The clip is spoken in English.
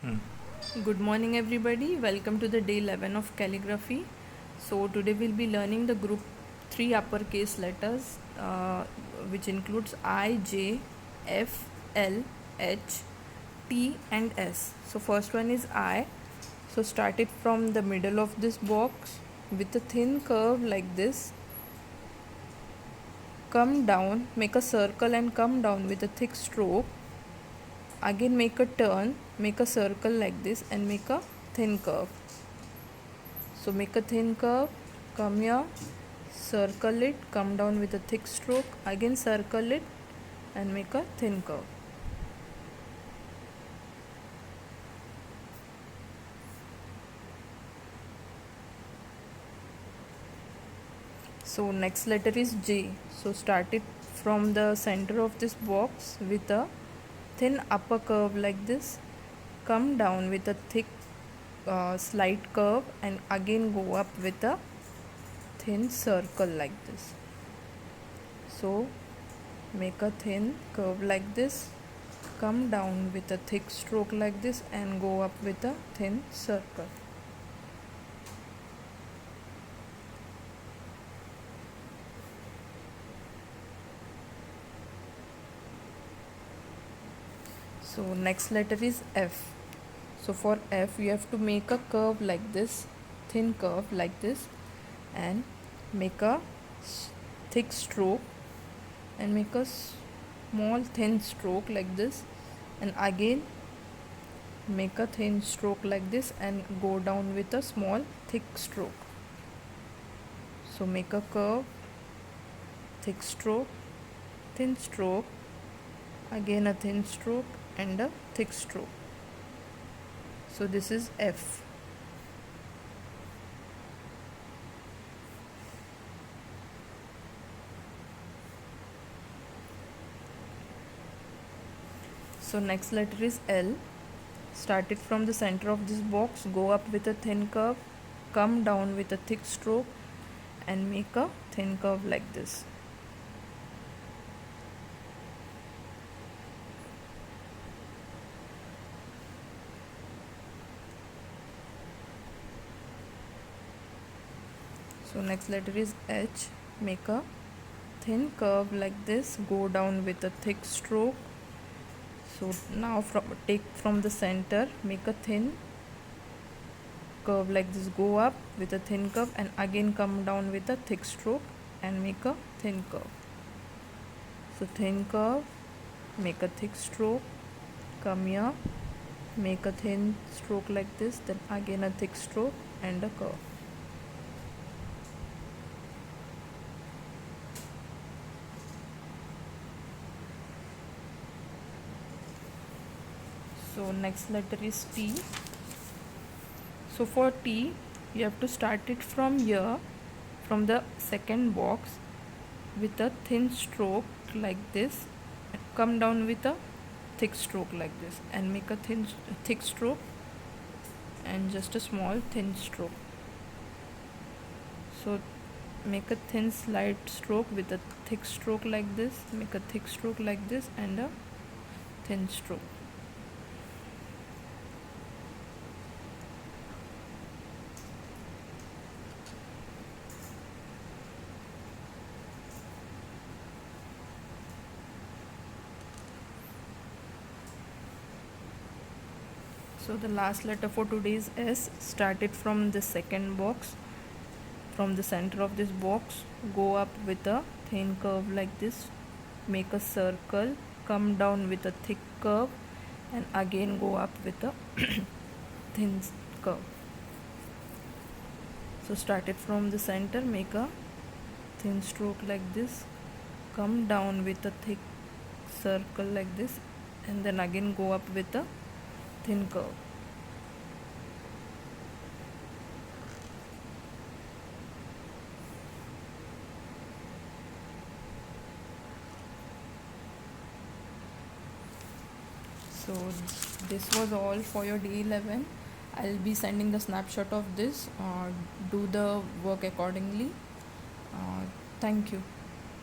Hmm. Good morning, everybody. Welcome to the day 11 of calligraphy. So, today we'll be learning the group 3 uppercase letters, which includes I, J, F, L, H, T, and S. So, first one is I. So, start it from the middle of this box with a thin curve like this. Come down, make a circle, and come down with a thick stroke. Again, make a turn, make a circle like this, and make a thin curve. So make a thin curve, come here, circle it, come down with a thick stroke, again circle it and make a thin curve. So next letter is J. So start it from the center of this box with a thin upper curve like this, come down with a thick slight curve and again go up with a thin circle like this. So make a thin curve like this, come down with a thick stroke like this and go up with a thin circle. So next letter is F. So for F you have to make a curve like this, thin curve like this, and make a thick stroke and make a small thin stroke like this, and again make a thin stroke like this and go down with a small thick stroke. So make a curve, thick stroke, thin stroke, again a thin stroke and a thick stroke. So this is F. So next letter is L. Start it from the center of this box, go up with a thin curve, come down with a thick stroke and make a thin curve like this. So next letter is H. Make a thin curve like this, go down with a thick stroke. So now take from the center, make a thin curve like this, go up with a thin curve and again come down with a thick stroke and make a thin curve. So thin curve, make a thick stroke, come here, make a thin stroke like this, then again a thick stroke and a curve. So next letter is T. So for T you have to start it from here, from the second box with a thin stroke like this, come down with a thick stroke like this and make a thick stroke and just a small thin stroke. So make a thin slight stroke with a thick stroke like this, make a thick stroke like this and a thin stroke. So the last letter for today is S. Start it from the second box, from the center of this box, go up with a thin curve like this, make a circle, come down with a thick curve and again go up with a thin curve. So start it from the center, make a thin stroke like this, come down with a thick circle like this and then again go up with a thin curve. So this was all for your day 11. I'll be sending the snapshot of this. Do the work accordingly. Thank you.